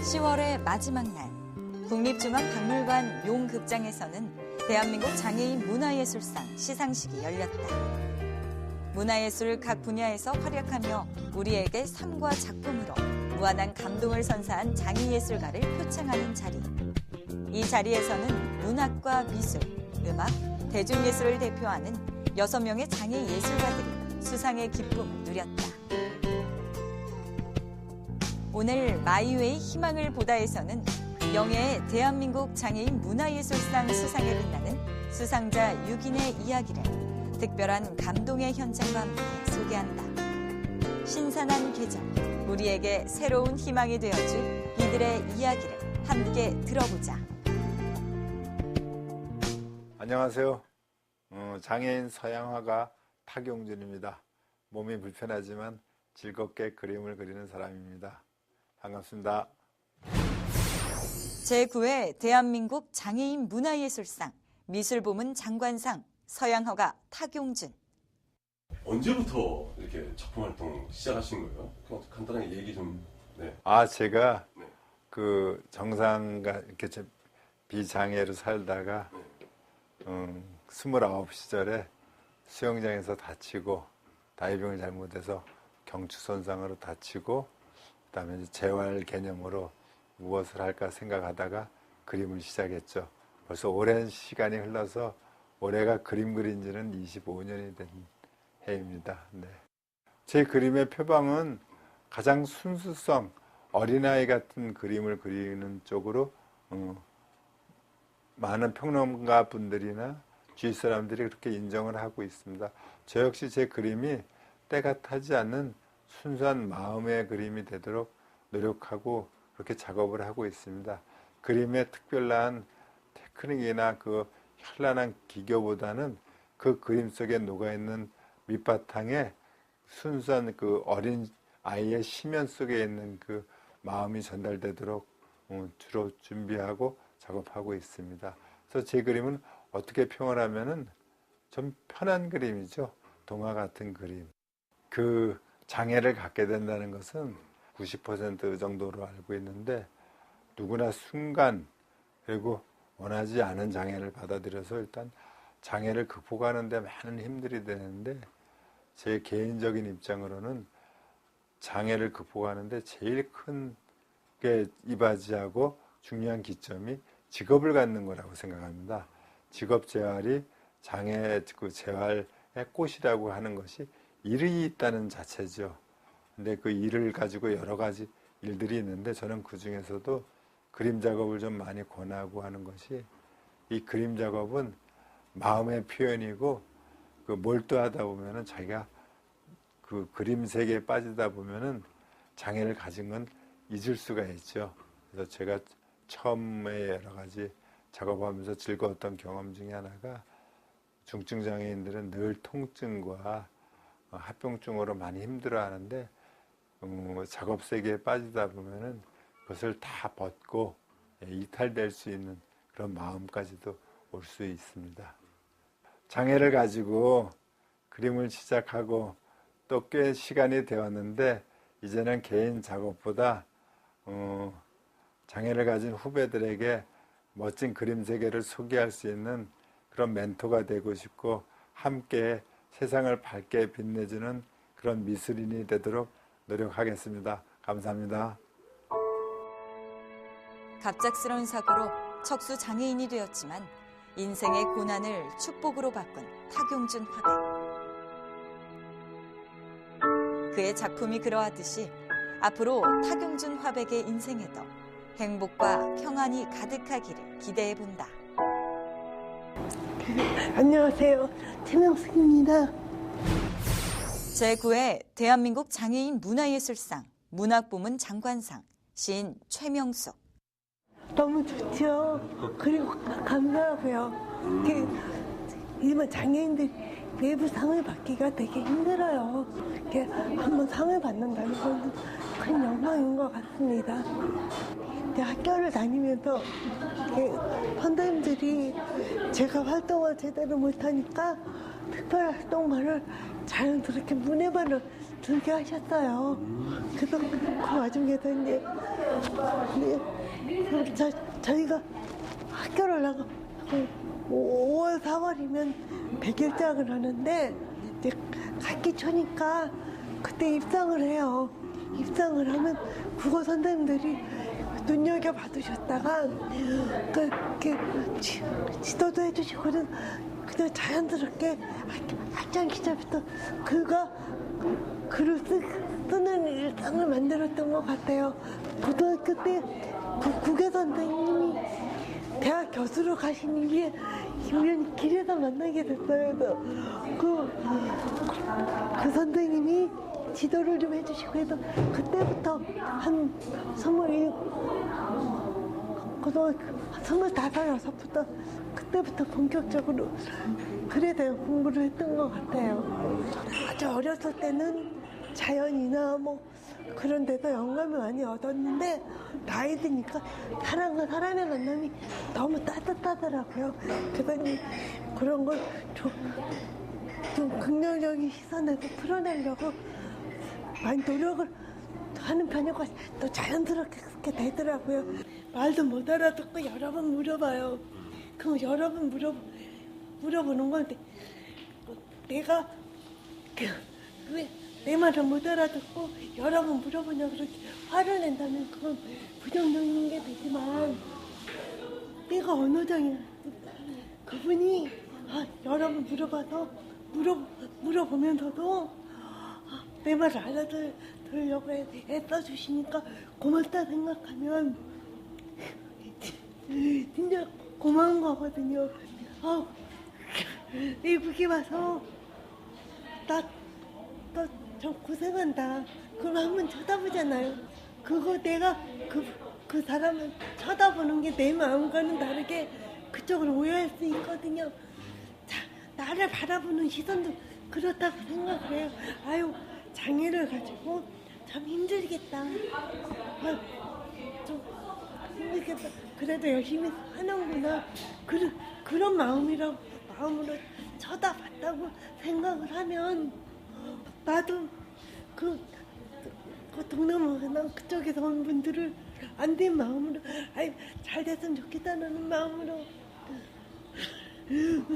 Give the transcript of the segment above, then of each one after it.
10월의 마지막 날, 국립중앙박물관 용극장에서는 대한민국 장애인 문화예술상 시상식이 열렸다. 문화예술 각 분야에서 활약하며 우리에게 삶과 작품으로 무한한 감동을 선사한 장애예술가를 표창하는 자리. 이 자리에서는 문학과 미술, 음악, 대중예술을 대표하는 6명의 장애예술가들이 수상의 기쁨을 누렸다. 오늘 마이웨이 희망을 보다에서는 명예의 대한민국 장애인 문화예술상 수상에 빛나는 수상자 6인의 이야기를 특별한 감동의 현장과 함께 소개한다. 신선한 계절, 우리에게 새로운 희망이 되어줄 이들의 이야기를 함께 들어보자. 안녕하세요. 장애인 서양화가 탁용준입니다. 몸이 불편하지만 즐겁게 그림을 그리는 사람입니다. 반갑습니다. 제9회 대한민국 장애인 문화예술상 미술부문 장관상 서양화가 탁용준. 언제부터 이렇게 작품 활동 시작하신 거예요? 그냥 간단하게 얘기 좀. 네. 제가 네. 그 정상가 이렇게 비장애로 살다가 29 시절에 수영장에서 다치고 다이빙을 잘못해서 경추 손상으로 다치고 그다음에 이제 재활 개념으로 무엇을 할까 생각하다가 그림을 시작했죠. 벌써 오랜 시간이 흘러서 올해가 그림 그린 지는 25년이 된 해입니다. 네. 제 그림의 표방은 가장 순수성, 어린아이 같은 그림을 그리는 쪽으로 많은 평론가 분들이나 주위 사람들이 그렇게 인정을 하고 있습니다. 저 역시 제 그림이 때가 타지 않는 순수한 마음의 그림이 되도록 노력하고 그렇게 작업을 하고 있습니다. 그림의 특별한 테크닉이나 그 현란한 기교보다는 그 그림 속에 녹아있는 밑바탕에 순수한 그 어린 아이의 심연 속에 있는 그 마음이 전달되도록 주로 준비하고 작업하고 있습니다. 그래서 제 그림은 어떻게 평을 하면은 좀 편한 그림이죠. 동화 같은 그림. 그 장애를 갖게 된다는 것은 90% 정도로 알고 있는데 누구나 순간 그리고 원하지 않은 장애를 받아들여서 일단 장애를 극복하는 데 많은 힘들이 되는데 제 개인적인 입장으로는 장애를 극복하는 데 제일 큰 게 이바지하고 중요한 기점이 직업을 갖는 거라고 생각합니다. 직업 재활이 장애 그 재활의 꽃이라고 하는 것이 일이 있다는 자체죠. 근데 그 일을 가지고 여러 가지 일들이 있는데 저는 그 중에서도 그림 작업을 좀 많이 권하고 하는 것이 이 그림 작업은 마음의 표현이고 그 몰두하다 보면은 자기가 그 그림 세계에 빠지다 보면은 장애를 가진 건 잊을 수가 있죠. 그래서 제가 처음에 여러 가지 작업하면서 즐거웠던 경험 중에 하나가 중증 장애인들은 늘 통증과 합병증으로 많이 힘들어하는데 작업 세계에 빠지다 보면은 그것을 다 벗고 이탈될 수 있는 그런 마음까지도 올 수 있습니다. 장애를 가지고 그림을 시작하고 또 꽤 시간이 되었는데 이제는 개인 작업보다 장애를 가진 후배들에게 멋진 그림 세계를 소개할 수 있는 그런 멘토가 되고 싶고 함께 세상을 밝게 빛내주는 그런 미술인이 되도록 노력하겠습니다. 감사합니다. 갑작스러운 사고로 척수 장애인이 되었지만 인생의 고난을 축복으로 바꾼 탁용준 화백. 그의 작품이 그러하듯이 앞으로 탁용준 화백의 인생에도 행복과 평안이 가득하기를 기대해본다. 안녕하세요. 최명숙입니다. 제9회 대한민국 장애인 문화예술상 문학부문 장관상 시인 최명숙. 너무 좋죠. 그리고 감사하고요. 일반 장애인들 외부 상을 받기가 되게 힘들어요. 이렇게 한번 상을 받는다는 건 큰 영광인 것 같습니다. 학교를 다니면서 선생님들이 제가 활동을 제대로 못하니까 특별 활동만을 자연스럽게 문예반을 들게 하셨어요. 그래서 그 와중에서 이제 저희가 학교를 나가 5월, 4월이면 100일장을 하는데 이제 학기 초니까 그때 입상을 해요. 입상을 하면 국어 선생님들이 눈여겨 봐두셨다가 지도도 해주시고 그냥 자연스럽게 학창 시절부터 그가 글을 쓰는 일상을 만들었던 것 같아요. 고등학교 때 국어 선생님이 대학 교수로 가신 이후에 우연히 길에서 만나게 됐어요. 그래서 그 선생님이 지도를 좀 해주시고 해서 그때부터 한 25부터 그때부터 본격적으로 글에 대한 공부를 했던 것 같아요. 아주 어렸을 때는 자연이나 뭐 그런 데서 영감을 많이 얻었는데 나이 드니까 사람과 사람의 만남이 너무 따뜻하더라고요. 그래서 그런 걸 좀 긍정적인 시선에서 풀어내려고 많이 노력을 하는 편이고 또 자연스럽게 그렇게 되더라고요. 말도 못 알아듣고 여러 번 물어봐요. 그럼 여러 번 물어보는 건데 내가 왜 내 말을 못 알아듣고 여러 번 물어보냐 그렇게 화를 낸다면 그건 부정적인 게 되지만 내가 언어장애 그분이 여러 번 물어보면서도 내 말을 알아들으려고 애써주시니까 고맙다 생각하면 진짜 고마운 거거든요. 외국에 와서 나 좀 고생한다. 그럼 한번 쳐다보잖아요. 그거 내가 그 사람을 쳐다보는 게 내 마음과는 다르게 그쪽으로 오해할 수 있거든요. 나를 바라보는 시선도 그렇다고 생각을 해요. 아유, 장애를 가지고 참 힘들겠다. 좀 힘들겠다. 그래도 열심히 하는구나. 그런 마음으로 쳐다봤다고 생각을 하면 나도 그 동남아나 그쪽에서 온 분들을 안 된 마음으로 잘 됐으면 좋겠다는 마음으로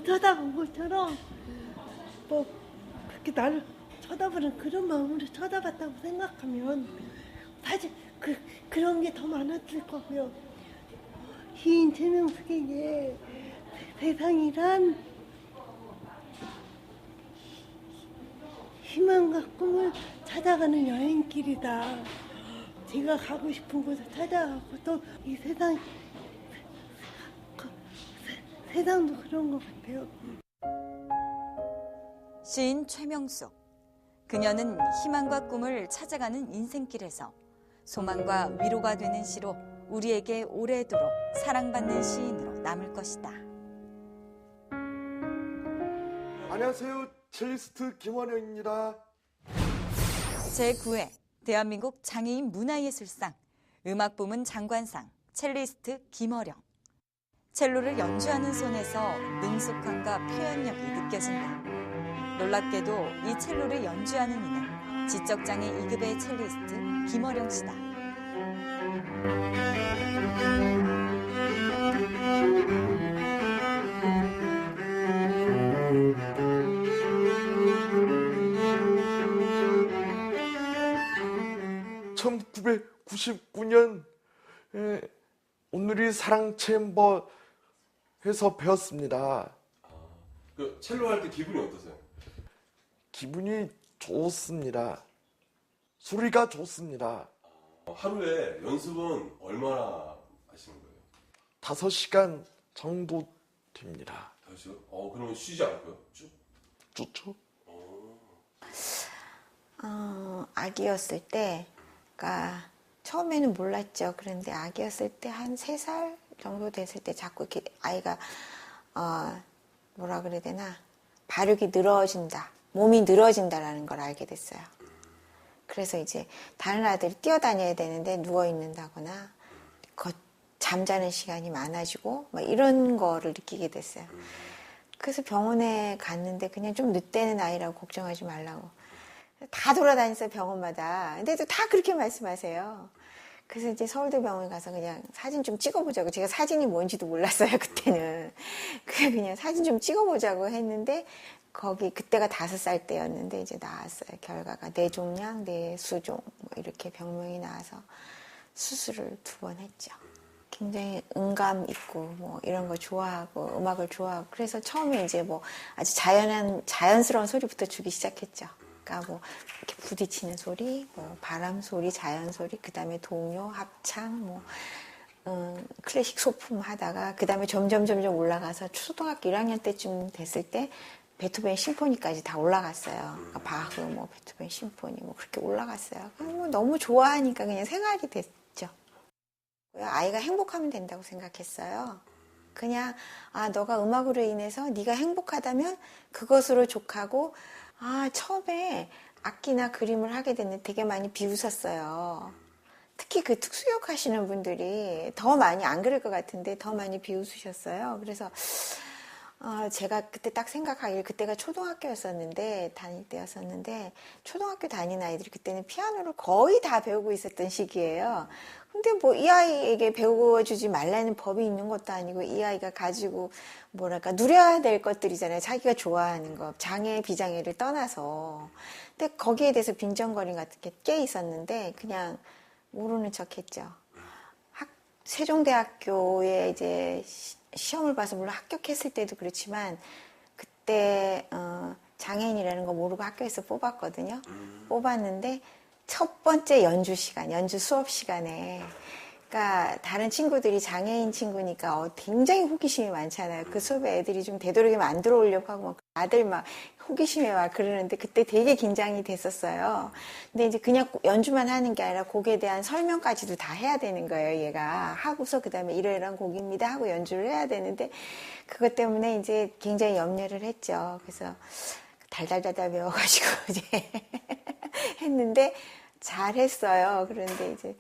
쳐다본 것처럼 뭐 그렇게 나를 쳐다보는 그런 마음으로 쳐다봤다고 생각하면 사실 그런 게 더 많았을 거고요. 시인 최명숙에게 세상이란 희망과 꿈을 찾아가는 여행길이다. 제가 가고 싶은 곳을 찾아가고 또 이 세상도 그런 것 같아요. 시인 최명숙. 그녀는 희망과 꿈을 찾아가는 인생길에서 소망과 위로가 되는 시로 우리에게 오래도록 사랑받는 시인으로 남을 것이다. 안녕하세요. 첼리스트 김원영입니다. 제9회 대한민국 장애인 문화예술상 음악부문 장관상 첼리스트 김어령. 첼로를 연주하는 손에서 능숙함과 표현력이 느껴진다. 놀랍게도 이 첼로를 연주하는 이는 지적장애 2급의 첼리스트 김어령 씨다. (1999년) 오늘이 사랑 챔버에서 배웠습니다. 그 첼로 할 때 기분이 어떠세요? 기분이 좋습니다. 소리가 좋습니다. 하루에 연습은 얼마나 하시는 거예요? 5시간 정도 됩니다. 다시요? 그러면 쉬지 않고요? 쭉? 좋죠? 아기였을 때, 그러니까 처음에는 몰랐죠. 그런데 아기였을 때 한 3살 정도 됐을 때 자꾸 이렇게 아이가 뭐라 그래야 되나, 발육이 늘어진다, 몸이 늘어진다라는 걸 알게 됐어요. 그래서 이제 다른 아들이 뛰어다녀야 되는데 누워 있는다거나 잠자는 시간이 많아지고 막 이런 거를 느끼게 됐어요. 그래서 병원에 갔는데 그냥 좀 늦대는 아이라고 걱정하지 말라고. 다 돌아다녔어요, 병원마다. 근데도 다 그렇게 말씀하세요. 그래서 이제 서울대병원에 가서 그냥 사진 좀 찍어보자고. 제가 사진이 뭔지도 몰랐어요, 그때는. 그냥 사진 좀 찍어보자고 했는데, 거기, 그때가 5살 때였는데, 이제 나왔어요. 결과가 뇌종양, 뇌수종, 뭐 이렇게 병명이 나와서 수술을 2번 했죠. 굉장히 음감 있고, 뭐 이런 거 좋아하고, 음악을 좋아하고. 그래서 처음에 이제 뭐 아주 자연스러운 소리부터 주기 시작했죠. 그러니까 뭐 이렇게 부딪히는 소리, 뭐 바람 소리, 자연 소리, 그 다음에 동요, 합창, 뭐 클래식 소품 하다가 그 다음에 점점 올라가서 초등학교 1학년 때쯤 됐을 때 베토벤 심포니까지 다 올라갔어요. 그러니까 바흐, 뭐 베토벤 심포니, 뭐 그렇게 올라갔어요. 뭐 너무 좋아하니까 그냥 생활이 됐죠. 아이가 행복하면 된다고 생각했어요. 그냥 너가 음악으로 인해서 네가 행복하다면 그것으로 족하고. 처음에 악기나 그림을 하게 됐는데 되게 많이 비웃었어요. 특히 그 특수역 하시는 분들이 더 많이, 안 그럴 것 같은데 더 많이 비웃으셨어요. 그래서 제가 그때 딱 생각하길, 그때가 초등학교였었는데, 다닐 때였었는데, 초등학교 다니는 아이들이 그때는 피아노를 거의 다 배우고 있었던 시기예요. 근데 뭐 이 아이에게 배워주지 말라는 법이 있는 것도 아니고, 이 아이가 가지고 뭐랄까 누려야 될 것들이잖아요. 자기가 좋아하는 거, 장애 비장애를 떠나서. 근데 거기에 대해서 빈정거림 같은 게 꽤 있었는데 그냥 모르는 척했죠. 세종대학교에 이제 시험을 봐서 물론 합격했을 때도 그렇지만 그때 장애인이라는 거 모르고 학교에서 뽑았거든요. 뽑았는데 첫 번째 연주 수업 시간에, 그러니까 다른 친구들이 장애인 친구니까 굉장히 호기심이 많잖아요. 그 수업에 애들이 좀 되도록이면 안 들어오려고 하고 아들 막 호기심에 막 그러는데 그때 되게 긴장이 됐었어요. 근데 이제 그냥 연주만 하는 게 아니라 곡에 대한 설명까지도 다 해야 되는 거예요. 얘가 하고서 그다음에 이러이러한 곡입니다 하고 연주를 해야 되는데 그것 때문에 이제 굉장히 염려를 했죠. 그래서 달달달달 배워가지고 이제 했는데 잘했어요. 그런데 이제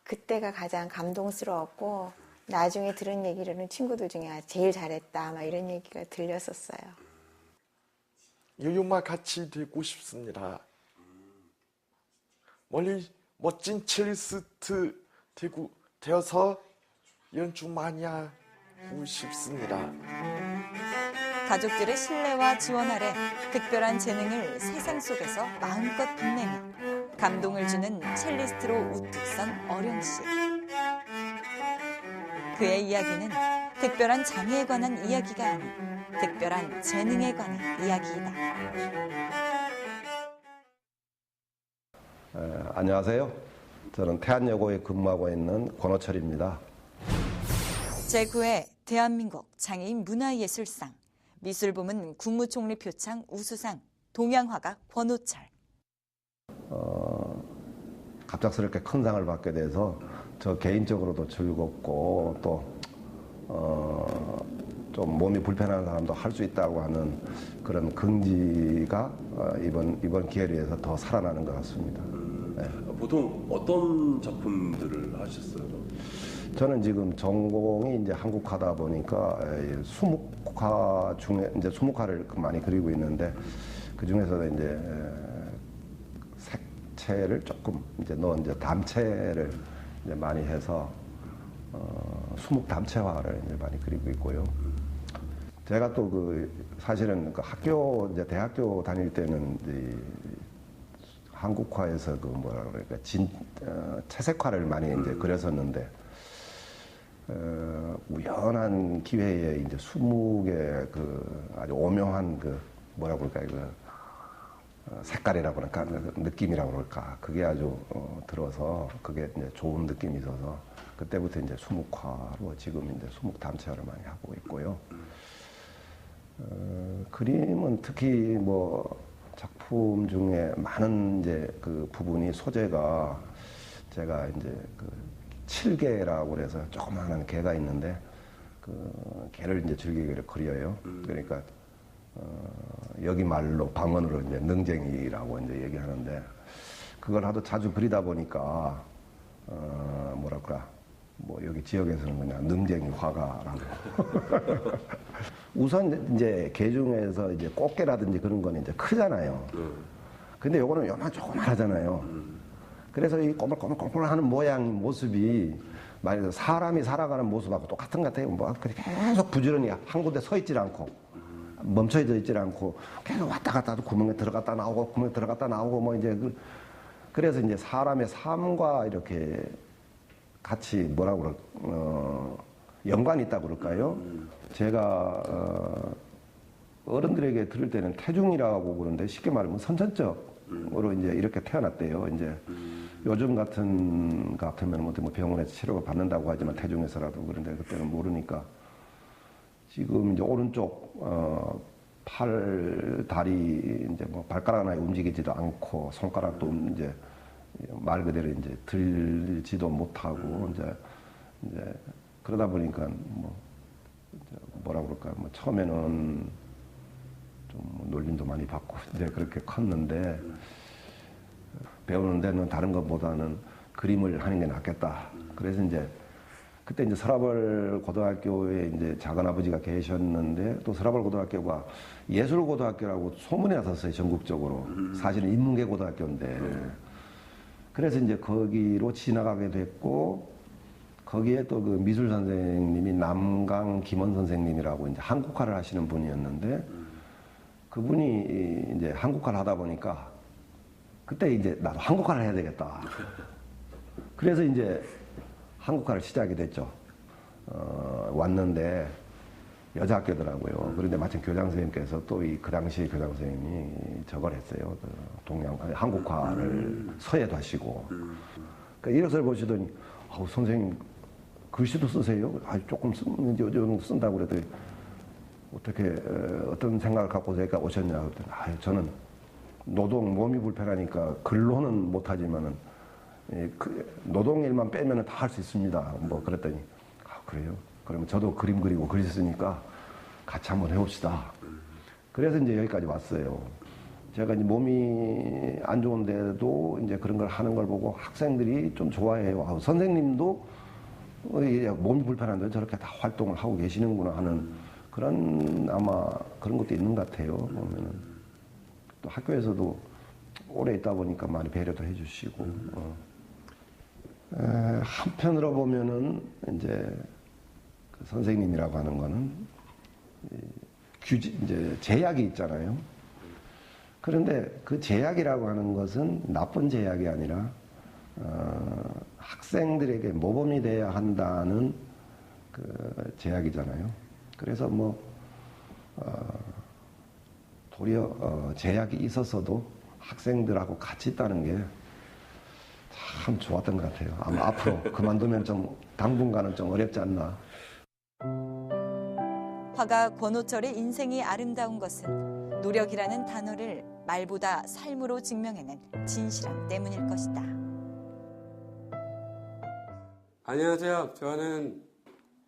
그때가 가장 감동스러웠고 나중에 들은 얘기로는 친구들 중에 제일 잘했다 막 이런 얘기가 들렸었어요. 여유마 같이 되고 싶습니다. 멀리 멋진 첼리스트 되어서 연주 많이 하고 싶습니다. 가족들의 신뢰와 지원 아래 특별한 재능을 세상 속에서 마음껏 빛내며 감동을 주는 첼리스트로 우뚝 선 어룡 씨. 그의 이야기는 특별한 장애에 관한 이야기가 아닌 특별한 재능에 관한 이야기이다. 안녕하세요. 저는 태안여고에 근무하고 있는 권호철입니다. 제9회 대한민국 장애인 문화예술상 미술부문 국무총리 표창 우수상 동양화가 권호철. 갑작스럽게 큰 상을 받게 돼서 저 개인적으로도 즐겁고 또 좀 몸이 불편한 사람도 할 수 있다고 하는 그런 긍지가 이번 기회를 해서 더 살아나는 것 같습니다. 네. 보통 어떤 작품들을 하셨어요? 저는 지금 전공이 이제 한국화다 보니까 수묵화 중에 이제 수묵화를 많이 그리고 있는데 그 중에서도 이제 색채를 조금 이제 넣은 이제 담채를 이제 많이 해서 수묵 담채화를 이제 많이 그리고 있고요. 제가 또 사실은 학교 이제 대학교 다닐 때는 이제 한국화에서 뭐라 그럴까 채색화를 많이 이제 그렸었는데. 우연한 기회에 이제 수묵의 아주 오묘한 뭐라고 그럴까요? 색깔이라고 그럴까? 느낌이라고 그럴까? 그게 아주 들어서 그게 이제 좋은 느낌이 있어서 그때부터 이제 수묵화로 지금 이제 수묵 담채화를 많이 하고 있고요. 그림은 특히 뭐 작품 중에 많은 이제 그 부분이 소재가 제가 이제 칠개라고 그래서 조그마한 개가 있는데 그 개를 이제 줄기개를 그려요. 그러니까 여기 말로 방언으로 이제 능쟁이라고 이제 얘기하는데 그걸 하도 자주 그리다 보니까 뭐랄까 뭐 여기 지역에서는 그냥 능쟁이 화가라고. 우선 이제 개 중에서 이제 꽃게라든지 그런 건 이제 크잖아요. 근데 요거는 요만 조그만하잖아요. 그래서 이 꼬물꼬물꼬물하는 모양 모습이 말해서 사람이 살아가는 모습하고 똑같은 것 같아요. 뭐 계속 부지런히 한 군데 서 있질 않고 멈춰져 있질 않고 계속 왔다 갔다 하고 구멍에 들어갔다 나오고 구멍에 들어갔다 나오고 뭐 이제 그래서 이제 사람의 삶과 이렇게 같이 뭐라고 연관이 있다고 그럴까요? 제가 어른들에게 들을 때는 태중이라고 그러는데 쉽게 말하면 선천적으로 이제 이렇게 태어났대요. 이제 요즘 같으면 뭐 병원에서 치료가 받는다고 하지만 태중에서라도 그런데 그때는 모르니까 지금 이제 오른쪽 팔, 다리 이제 뭐 발가락 하나 움직이지도 않고 손가락도 이제 말 그대로 이제 들지도 못하고 이제 그러다 보니까 뭐라 그럴까 뭐 처음에는 좀 놀림도 많이 받고 이제 그렇게 컸는데 배우는 데는 다른 것보다는 그림을 하는 게 낫겠다. 그래서 이제 그때 이제 서라벌 고등학교에 이제 작은아버지가 계셨는데 또 서라벌 고등학교가 예술고등학교라고 소문이 났었어요, 전국적으로. 사실은 인문계 고등학교인데. 그래서 이제 거기로 지나가게 됐고, 거기에 또 그 미술 선생님이 남강 김원 선생님이라고 이제 한국화를 하시는 분이었는데, 그분이 이제 한국화를 하다 보니까, 그때 이제 나도 한국화를 해야 되겠다. 그래서 이제 한국화를 시작이 됐죠. 왔는데 여자 학교더라고요. 그런데 마침 교장 선생님께서 또 그 당시 교장 선생님이 저걸 했어요. 한국화를 서예도 하시고. 그러니까 이것을 보시더니 선생님 글씨도 쓰세요? 조금 요즘 쓴다고 그랬더니 어떻게 어떤 생각을 갖고 저희가 오셨냐 그랬더니 저는 노동 몸이 불편하니까 근로는 못하지만은 노동 일만 빼면은 다 할 수 있습니다. 뭐 그랬더니 그래요? 그러면 저도 그림 그리고 글씨 쓰니까 같이 한번 해봅시다. 그래서 이제 여기까지 왔어요. 제가 이제 몸이 안 좋은데도 이제 그런 걸 하는 걸 보고 학생들이 좀 좋아해요. 선생님도 몸이 불편한데 저렇게 다 활동을 하고 계시는구나 하는 그런 아마 그런 것도 있는 것 같아요. 보면은 또 학교에서도 오래 있다 보니까 많이 배려도 해주시고. 한편으로 보면은 이제 그 선생님이라고 하는 거는 이제 제약이 있잖아요. 그런데 그 제약이라고 하는 것은 나쁜 제약이 아니라 학생들에게 모범이 돼야 한다는 그 제약이잖아요. 그래서 도리어 제약이 있었어도 학생들하고 같이 있다는 게 참 좋았던 것 같아요. 아마 앞으로 그만두면 좀 당분간은 좀 어렵지 않나. 화가 권호철의 인생이 아름다운 것은 노력이라는 단어를 말보다 삶으로 증명해낸 진실함 때문일 것이다. 안녕하세요. 저는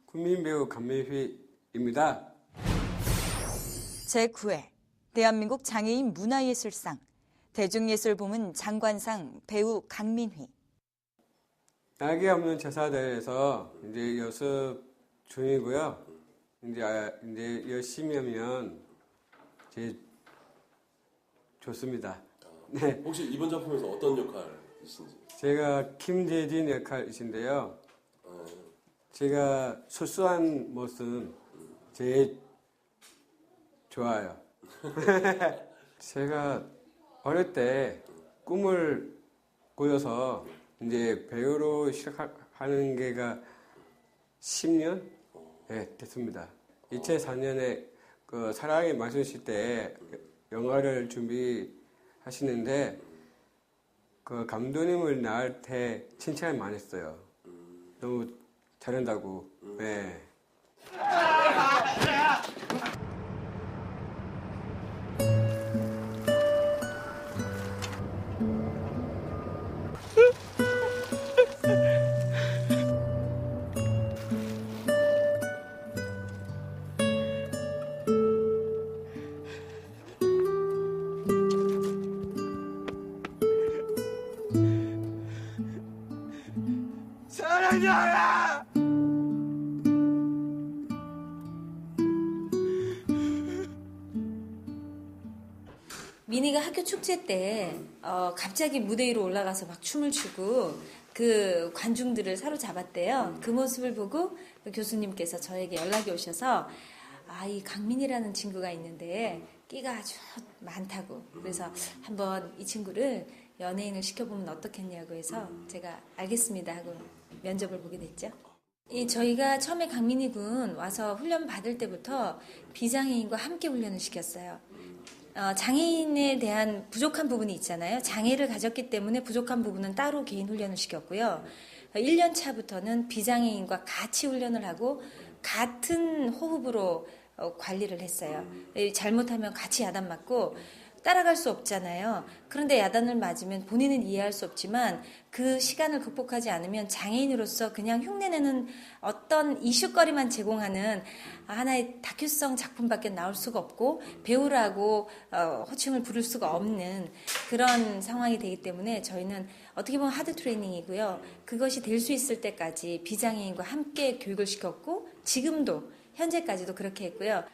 국민배우 강민휘입니다. 제9회 대한민국 장애인 문화예술상 대중예술부문 장관상 배우 강민휘. 낙이 없는 제사대에서 이제 연습 중이고요. 이제 열심히 하면 제일 좋습니다. 네. 혹시 이번 작품에서 어떤 역할이신지? 제가 김재진 역할이신데요. 제가 소소한 모습 제일 좋아요. 제가 어릴 때 꿈을 꾸어서 이제 배우로 시작하는 게가 10년 됐습니다. 2004년에 그 사랑의 마술실 때 영화를 준비하시는데 그 감독님을 나한테 칭찬을 많이 했어요. 너무 잘한다고. 네. 사랑해요! 미니가 학교 축제 때 갑자기 무대 위로 올라가서 막 춤을 추고 그 관중들을 사로잡았대요. 그 모습을 보고 그 교수님께서 저에게 연락이 오셔서 이 강민이라는 친구가 있는데 끼가 아주 많다고. 그래서 한번 이 친구를 연예인을 시켜보면 어떻겠냐고 해서 제가 알겠습니다 하고 면접을 보게 됐죠. 저희가 처음에 강민이 군 와서 훈련 받을 때부터 비장애인과 함께 훈련을 시켰어요. 장애인에 대한 부족한 부분이 있잖아요. 장애를 가졌기 때문에 부족한 부분은 따로 개인 훈련을 시켰고요. 1년 차부터는 비장애인과 같이 훈련을 하고 같은 호흡으로 관리를 했어요. 잘못하면 같이 야단 맞고 따라갈 수 없잖아요. 그런데 야단을 맞으면 본인은 이해할 수 없지만 그 시간을 극복하지 않으면 장애인으로서 그냥 흉내내는 어떤 이슈거리만 제공하는 하나의 다큐성 작품밖에 나올 수가 없고 배우라고 호칭을 부를 수가 없는 그런 상황이 되기 때문에 저희는 어떻게 보면 하드 트레이닝이고요. 그것이 될 수 있을 때까지 비장애인과 함께 교육을 시켰고 지금도 현재까지도 그렇게 했고요.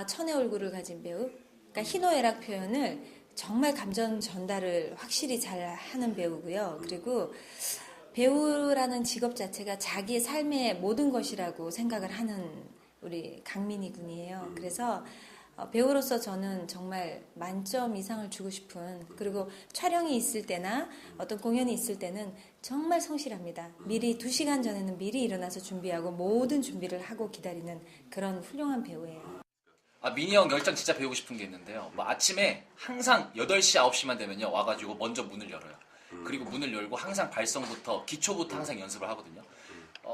천의 얼굴을 가진 배우, 그러니까 희노애락 표현을 정말 감정 전달을 확실히 잘 하는 배우고요. 그리고 배우라는 직업 자체가 자기의 삶의 모든 것이라고 생각을 하는 우리 강민희 군이에요. 그래서 배우로서 저는 정말 만점 이상을 주고 싶은, 그리고 촬영이 있을 때나 어떤 공연이 있을 때는 정말 성실합니다. 미리 2시간 전에는 미리 일어나서 준비하고 모든 준비를 하고 기다리는 그런 훌륭한 배우예요. 민희 형 열정 진짜 배우고 싶은 게 있는데요. 아침에 항상 8시, 9시만 되면요. 와가지고 먼저 문을 열어요. 그리고 문을 열고 항상 발성부터, 기초부터 항상 연습을 하거든요.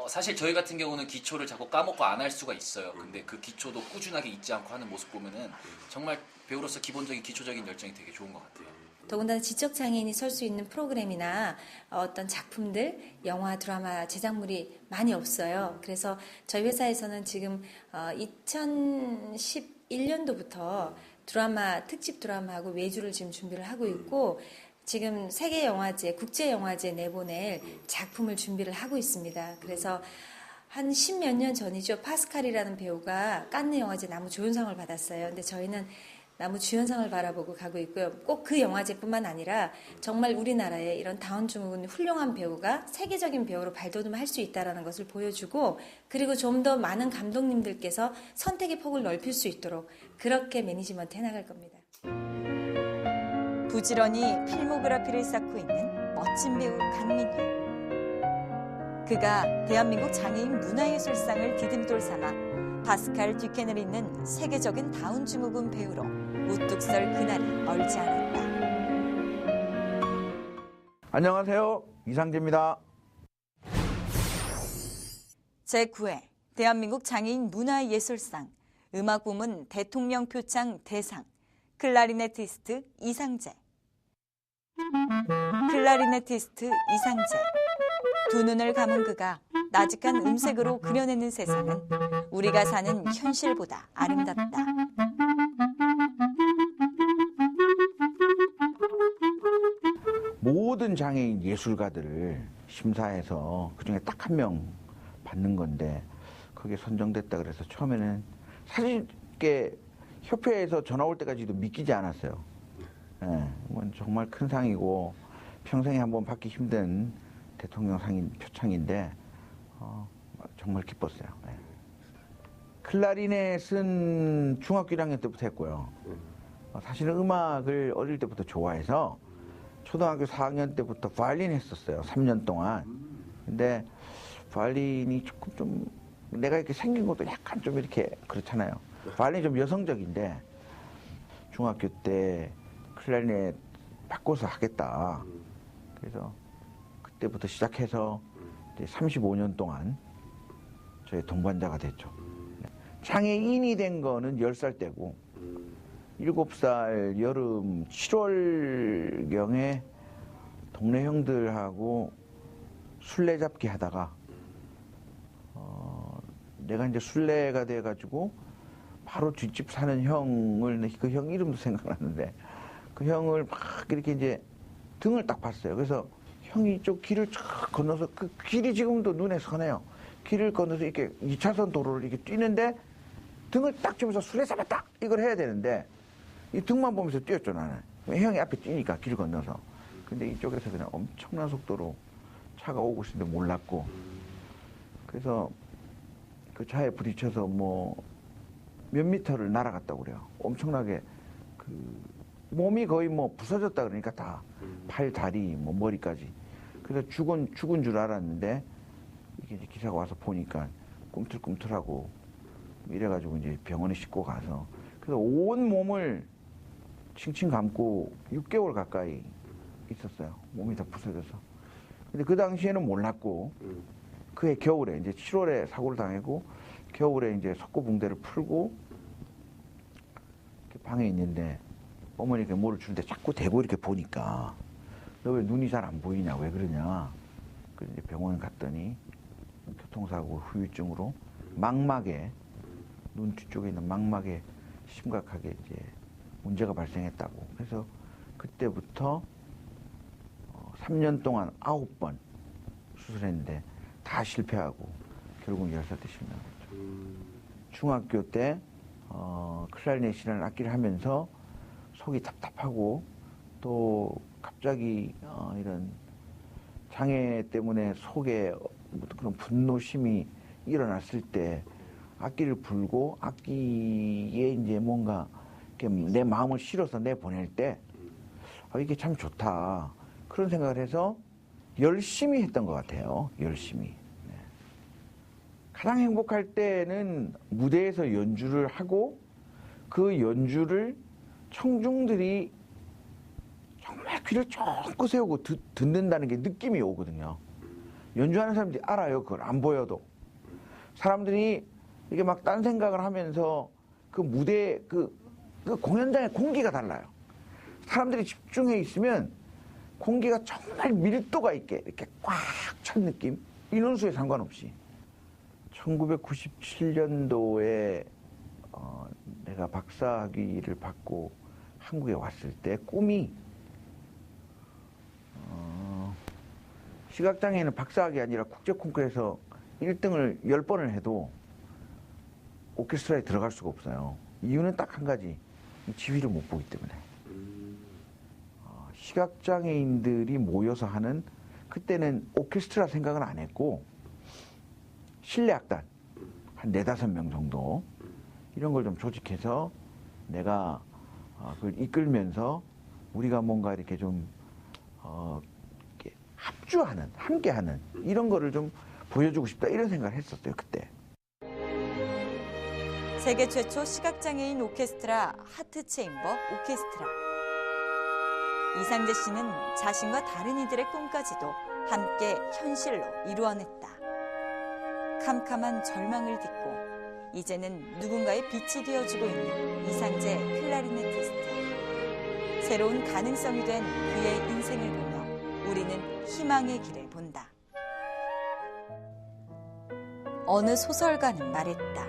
사실 저희 같은 경우는 기초를 자꾸 까먹고 안 할 수가 있어요. 근데 그 기초도 꾸준하게 잊지 않고 하는 모습 보면은 정말 배우로서 기본적인 기초적인 열정이 되게 좋은 것 같아요. 더군다나 지적장애인이 설 수 있는 프로그램이나 어떤 작품들, 영화, 드라마 제작물이 많이 없어요. 그래서 저희 회사에서는 지금 2011년도부터 드라마, 특집 드라마하고 외주를 지금 준비를 하고 있고 지금 세계영화제, 국제영화제 내보낼 작품을 준비를 하고 있습니다. 그래서 한 10몇 년 전이죠. 파스칼이라는 배우가 칸느 영화제 남우조연상을 받았어요. 근데 저희는 남우주연상을 바라보고 가고 있고요. 꼭 그 영화제뿐만 아니라 정말 우리나라의 이런 다운 증후군 훌륭한 배우가 세계적인 배우로 발돋움할 수 있다는 것을 보여주고, 그리고 좀 더 많은 감독님들께서 선택의 폭을 넓힐 수 있도록 그렇게 매니지먼트 해나갈 겁니다. 부지런히 필모그래피를 쌓고 있는 멋진 배우 강민희. 그가 대한민국 장애인 문화예술상을 디딤돌 삼아 파스칼 듀켄을 잇는 세계적인 다운 증후군 배우로 우뚝 설 그날이 멀지 않았다. 안녕하세요. 이상재입니다. 제9회 대한민국 장애인 문화예술상 음악 부문 대통령 표창 대상 클라리네티스트 이상재. 클라리네티스트 이상재. 두 눈을 감은 그가 나직한 음색으로 그려내는 세상은 우리가 사는 현실보다 아름답다. 모든 장애인 예술가들을 심사해서 그중에 딱 한 명 받는 건데 거기에 선정됐다 그래서 처음에는 사실 이게 협회에서 전화 올 때까지도 믿기지 않았어요. 이건 정말 큰 상이고 평생에 한번 받기 힘든 대통령 상인 표창인데 정말 기뻤어요. 클라리넷은 중학교 1학년 때부터 했고요. 사실은 음악을 어릴 때부터 좋아해서 초등학교 4학년 때부터 바이올린 했었어요. 3년 동안. 근데 바이올린이 조금 좀 내가 이렇게 생긴 것도 약간 좀 이렇게 그렇잖아요. 바이올린이 좀 여성적인데 중학교 때 클라리넷 바꿔서 하겠다. 그래서 그때부터 시작해서 이제 35년 동안 저의 동반자가 됐죠. 장애인이 된 거는 10살 때고 7살 여름 7월경에 동네 형들하고 술래잡기 하다가 내가 이제 술래가 돼가지고 바로 뒷집 사는 형을, 그 형 이름도 생각나는데 그 형을 막 이렇게 이제 등을 딱 봤어요. 그래서 형이 이쪽 길을 쫙 건너서 그 길이 지금도 눈에 선해요. 길을 건너서 이렇게 2차선 도로를 이렇게 뛰는데 등을 딱 주면서 술래 잡았다! 이걸 해야 되는데 이 등만 보면서 뛰었죠, 나는. 형이 앞에 뛰니까 길 건너서. 근데 이쪽에서 그냥 엄청난 속도로 차가 오고 있는데 몰랐고, 그래서 그 차에 부딪혀서 뭐 몇 미터를 날아갔다고 그래요. 엄청나게 그 몸이 거의 뭐 부서졌다 그러니까 다 팔, 다리, 뭐 머리까지. 그래서 죽은 줄 알았는데 이게 이제 기사가 와서 보니까 꿈틀꿈틀하고 이래가지고 이제 병원에 싣고 가서 그래서 온 몸을 칭칭 감고 6개월 가까이 있었어요. 몸이 다 부서져서. 근데 그 당시에는 몰랐고 그해 겨울에 이제 7월에 사고를 당하고 겨울에 이제 석고붕대를 풀고 방에 있는데 어머니가 뭐를 주는데 자꾸 대고 이렇게 보니까 너 왜 눈이 잘 안 보이냐, 왜 그러냐. 그래서 이제 병원 갔더니 교통사고 후유증으로 망막에, 눈 뒤쪽에 있는 망막에 심각하게 이제 문제가 발생했다고. 그래서 그때부터 3년 동안 9번 수술했는데 다 실패하고 결국 10살 때 실명했죠. 중학교 때 클라리넷이라는 악기를 하면서 속이 답답하고 또 갑자기 이런 장애 때문에 속에 그런 분노심이 일어났을 때 악기를 불고 악기에 이제 뭔가 내 마음을 실어서 내보낼 때 이게 참 좋다. 그런 생각을 해서 열심히 했던 것 같아요. 열심히. 네. 가장 행복할 때는 무대에서 연주를 하고 그 연주를 청중들이 정말 귀를 쫑긋 세우고 듣는다는 게 느낌이 오거든요. 연주하는 사람들이 알아요. 그걸 안 보여도. 사람들이 이게 막 딴 생각을 하면서 그 무대, 그 공연장의 공기가 달라요. 사람들이 집중해 있으면 공기가 정말 밀도가 있게 이렇게 꽉 찬 느낌. 인원수에 상관없이. 1997년도에 내가 박사학위를 받고 한국에 왔을 때 꿈이 시각장애인은 박사학위 아니라 국제콩쿠르에서 1등을 10번을 해도 오케스트라에 들어갈 수가 없어요. 이유는 딱 한 가지. 지휘를 못 보기 때문에. 시각장애인들이 모여서 하는, 그때는 오케스트라 생각은 안 했고 실내악단 한 4-5명 정도 이런 걸 좀 조직해서 내가 그걸 이끌면서 우리가 뭔가 이렇게 좀 이렇게 합주하는, 함께하는 이런 거를 좀 보여주고 싶다 이런 생각을 했었어요. 그때. 세계 최초 시각장애인 오케스트라 하트체인버 오케스트라. 이상재 씨는 자신과 다른 이들의 꿈까지도 함께 현실로 이루어냈다. 캄캄한 절망을 딛고 이제는 누군가의 빛이 되어주고 있는 이상재 클라리네티스트. 새로운 가능성이 된 그의 인생을 보며 우리는 희망의 길을 본다. 어느 소설가는 말했다.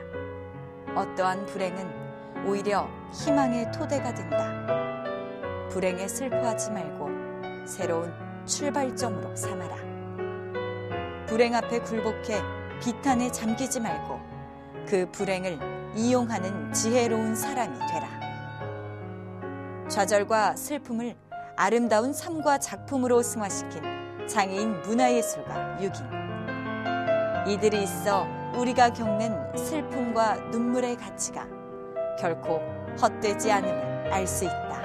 어떠한 불행은 오히려 희망의 토대가 된다. 불행에 슬퍼하지 말고 새로운 출발점으로 삼아라. 불행 앞에 굴복해 비탄에 잠기지 말고 그 불행을 이용하는 지혜로운 사람이 되라. 좌절과 슬픔을 아름다운 삶과 작품으로 승화시킨 장애인 문화예술가 유긴. 이들이 있어 우리가 겪는 슬픔과 눈물의 가치가 결코 헛되지 않음을 알 수 있다.